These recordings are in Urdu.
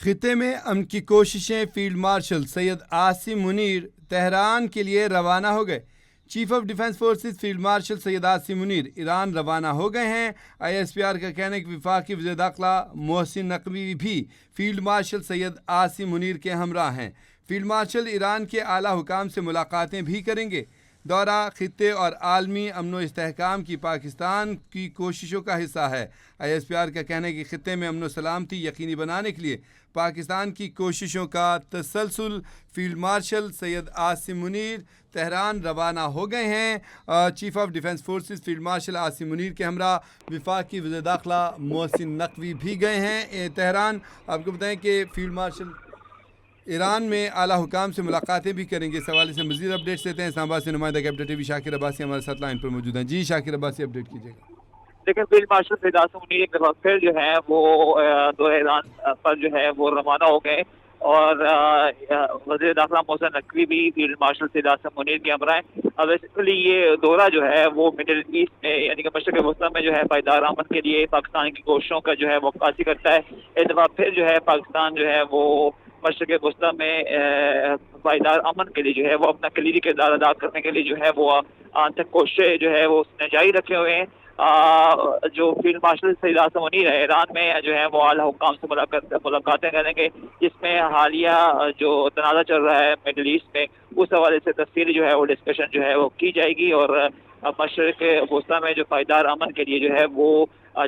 خطے میں امن کی کوششیں، field marshal Syed Asim Munir Tehran کے لیے روانہ ہو گئے۔ Chief of defence forces field marshal Syed Asim Munir Iran روانہ ہو گئے ہیں۔ ISPR کا کہنا ہے کہ وفاقی وزیر داخلہ محسن نقوی بھی فیلڈ مارشل سید عاصم منیر کے ہمراہ ہیں۔ فیلڈ مارشل ایران کے اعلیٰ حکام سے ملاقاتیں بھی کریں گے۔ دورہ خطے اور عالمی امن و استحکام کی پاکستان کی کوششوں کا حصہ ہے۔ ISPR کا کہنا ہے کہ خطے میں امن و سلامتی یقینی بنانے کے لیے پاکستان کی کوششوں کا تسلسل۔ Field marshal Syed Asim Munir Tehran روانہ ہو گئے ہیں۔ Chief of defence forces field martial Asim Munir کے ہمراہ وفاقی وزیر داخلہ محسن نقوی بھی گئے ہیں تہران۔ آپ کو بتائیں کہ فیلڈ مارشل ایران میں اعلیٰ حکام سے ملاقاتیں بھی کریں گے۔ اس حوالے سے مزید اپڈیٹس دیتے ہیں اسلام آباد سے نمائندہ کیپٹن ٹی وی شاکر عباسی ہمارے ساتھ لائن پر موجود ہیں۔ جی شاکر عباسی، اپڈیٹ کیجیے گا۔ لیکن فیلڈ مارشل سید عاصم منیر ایک دفعہ پھر جو ہے وہ دورہ ایران پر جو ہے وہ روانہ ہو گئے، اور وزیر داخلہ محسن نقوی بھی فیلڈ مارشل سید عاصم منیر کے ہمراہ ہیں۔ اب بیسیکلی یہ دورہ جو ہے وہ مڈل ایسٹ میں یعنی کہ مشرق وسطیٰ میں جو ہے پائیدار امن کے لیے پاکستان کی کوششوں کا جو ہے وہ عکاسی کرتا ہے۔ ایک دفعہ پھر جو ہے پاکستان جو ہے وہ مشرق وسطیٰ میں پائیدار امن کے لیے جو ہے وہ اپنا کلیدی کردار ادا کرنے کے لیے جو ہے وہ تک کوششیں جو ہے وہ اس نے جاری رکھے ہوئے ہیں۔ جو فیلڈ مارشل سید عاصم منیر ہے ایران میں جو ہے وہ اعلیٰ حکام سے ملاقاتیں کریں گے، جس میں حالیہ جو تنازع چل رہا ہے مڈل ایسٹ میں اس حوالے سے تفصیلی جو ہے وہ ڈسکشن جو ہے وہ کی جائے گی، اور مشرق وسطیٰ میں جو پائیدار امن کے لیے جو ہے وہ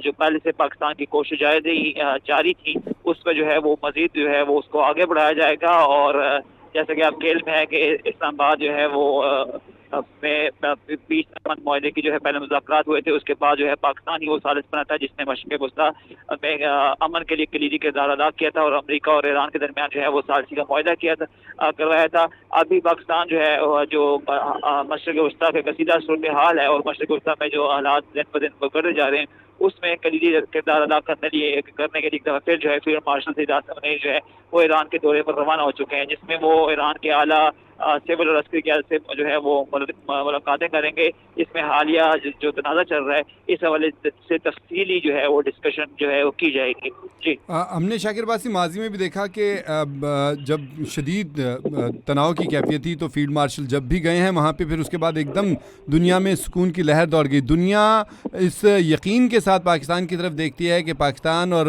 جو پہلے سے پاکستان کی کوشش جاری تھی اس پہ جو ہے وہ مزید جو ہے وہ اس کو آگے بڑھایا جائے گا۔ اور جیسا کہ آپ کھیل میں ہے کہ اسلام آباد جو ہے وہ پیس امن معاہدے کی جو ہے پہلے مذاکرات ہوئے تھے، اس کے بعد جو ہے پاکستان ہی وہ ثالث بنا تھا جس نے مشرق وسطیٰ میں امن کے لیے کلیدی کردار ادا کیا تھا، اور امریکہ اور ایران کے درمیان جو ہے وہ ثالثی کا معاہدہ کروایا تھا۔ ابھی پاکستان جو ہے جو مشرق وسطیٰ کا کشیدہ صورتحال ہے اور مشرق وسطیٰ میں جو حالات دن بدن بگڑتے جا رہے ہیں اس میں کلیدی کردار ادا کرنے کے لیے ایک دفعہ پھر جو ہے فیلڈ مارشل سید عاصم منیر جو ہے وہ ایران کے دورے پر روانہ ہو چکے ہیں، جس میں وہ ایران کے اعلیٰ سول اور عسکری قیادت سے جو ہے وہ ملاقاتیں کریں گے۔ اس میں حالیہ جو تنازع چل رہا ہے اس حوالے سے تفصیلی جو ہے وہ ڈسکشن جو ہے وہ کی جائے گی۔ جی، ہم نے شاکر عباسی ماضی میں بھی دیکھا کہ جب شدید تناؤ کی کیفیت تھی تو فیلڈ مارشل جب بھی گئے ہیں وہاں پہ پھر اس کے بعد ایک دم دنیا میں سکون کی لہر دوڑ گئی۔ دنیا اس یقین کے ساتھ پاکستان کی طرف دیکھتی ہے کہ پاکستان اور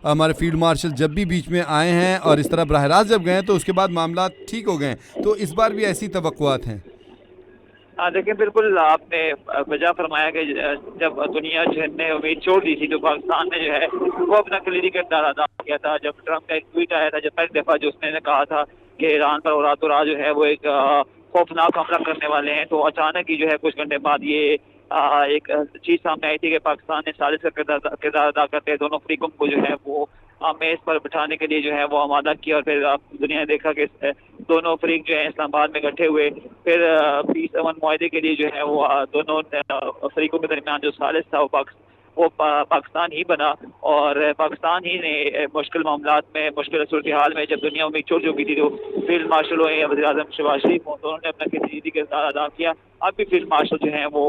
ہمارے فیلڈ مارشل جب بھی بیچ میں آئے ہیں اور اس طرح براہ راست جب گئے تو اس کے بعد معاملات ٹھیک ہو گئے، تو اس بار بھی ایسی توقعات ہیں؟ دیکھیں بالکل آپ نے وجہ فرمایا کہ جب دنیا جو نے امید چھوڑ دی تھی تو پاکستان نے جو ہے وہ اپنا کلیدی کردار ادا کیا تھا۔ جب ٹرمپ کا ایک ٹویٹ آیا تھا، جب پہلی دفعہ جو اس نے کہا تھا کہ ایران پر راتوں رات جو ہے وہ ایک خوفناک حملہ کرنے والے ہیں، تو اچانک ہی جو ہے کچھ گھنٹے بعد یہ ایک چیز سامنے آئی تھی کہ پاکستان نے ثالث کا کردار ادا کرتے دونوں فریقوں کو جو ہے وہ میز پر بٹھانے کے لیے جو ہے وہ آمادہ کیا، اور پھر دنیا نے دیکھا کہ دونوں فریق جو ہے اسلام آباد میں اکٹھے ہوئے، پھر پیس امن معاہدے کے لیے جو ہے وہ دونوں فریقوں کے درمیان جو ثالث تھا وہ پاکستان ہی بنا، اور پاکستان ہی نے مشکل معاملات میں مشکل صورتحال میں جب دنیا امید چھوڑ چکی تھی تو فیلڈ مارشل ہوئے یا وزیر اعظم شہباز شریف ہوں، دونوں نے اپنا کلیدی کردار ادا کیا۔ اب بھی فیلڈ مارشل جو ہیں وہ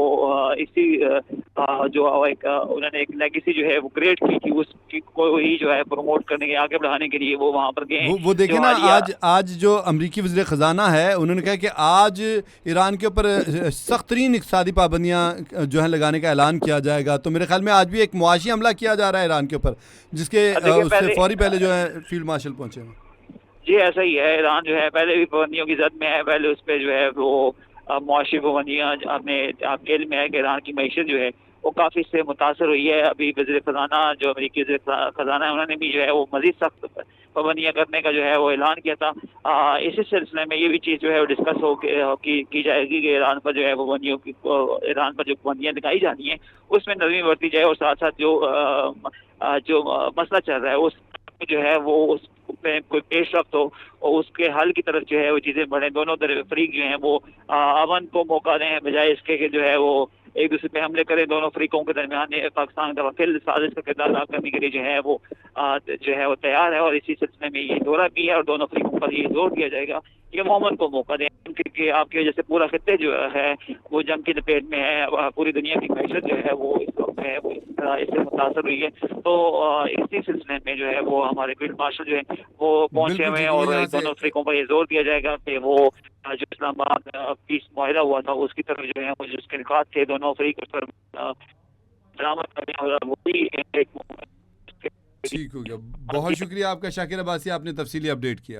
اسی جو انہوں نے ایک لیگیسی جو ہے وہ کریٹ کی تھی اس کو ہی جو ہے پروموٹ کرنے کے آگے بڑھانے کے لیے وہ وہاں پر گئے۔ وہ دیکھیں نا، آج جو امریکی وزیر خزانہ ہے انہوں نے کہا کہ آج ایران کے اوپر سخت ترین اقتصادی پابندیاں جو ہیں لگانے کا اعلان کیا جائے گا، تو میرے خیال میں آج بھی ایک معاشی حملہ کیا جا رہا ہے ایران کے اوپر، جس کے اس سے فوری پہلے جو ہے فیلڈ مارشل پہنچے ہیں۔ جی ایسا ہی ہے، ایران جو ہے پہلے بھی پابندیوں کی زد میں ہے، پہلے اس پہ جو ہے وہ معاشی پابندیاں آپ کے علم میں ہے کہ ایران کی معیشت جو ہے وہ کافی سے متاثر ہوئی ہے۔ ابھی وزیر خزانہ جو امریکی وزیر خزانہ ہے انہوں نے بھی جو ہے وہ مزید سخت پابندیاں کرنے کا جو ہے وہ اعلان کیا تھا۔ اسی سلسلے میں یہ بھی چیز جو ہے وہ ڈسکس کی جائے گی کہ ایران پر جو ہے وہ ایران پر جو پابندیاں لگائی جانی ہیں اس میں نرمی برتی جائے، اور ساتھ ساتھ جو مسئلہ چل رہا ہے اس جو ہے وہ اس میں کوئی پیش رفت ہو اور اس کے حل کی طرف جو ہے وہ چیزیں بڑھیں، دونوں فریق جو ہیں وہ امن کو موقع دیں بجائے اس کے کہ جو ہے وہ ایک دوسرے پہ حملے کریں۔ دونوں فریقوں کے درمیان پاکستان کا پھر سازش کا کردار ادا کرنے کے لیے جو ہے وہ تیار ہے، اور اسی سلسلے میں یہ دورہ بھی ہے اور دونوں فریقوں پر یہ زور دیا جائے گا کہ وہ امن کو موقع دیں۔ کہ آپ کی وجہ سے پورا خطے جو ہے وہ جنگ کی لپیٹ میں ہے، پوری دنیا کی معیشت جو ہے وہ اس وقت ہے وہ اس سے متاثر ہوئی ہے. تو اسی سلسلے میں جو ہے وہ ہمارے فیلڈ مارشل جو ہے وہ پہنچے بالکل ہوئے ٹھیک ہیں، ہو گیا. اور یہاں سے دونوں فریقوں پر یہ زور دیا جائے گا کہ وہ جو اسلام آباد پیس معاہدہ ہوا تھا اس کی طرف جو ہے وہ جس کے نکات تھے دونوں فریق اس پر درامد کریں، اور وہی ایک ٹھیک ہو گیا. بہت شکریہ آپ کا شاکر عباسی، آپ نے تفصیلی اپڈیٹ کیا.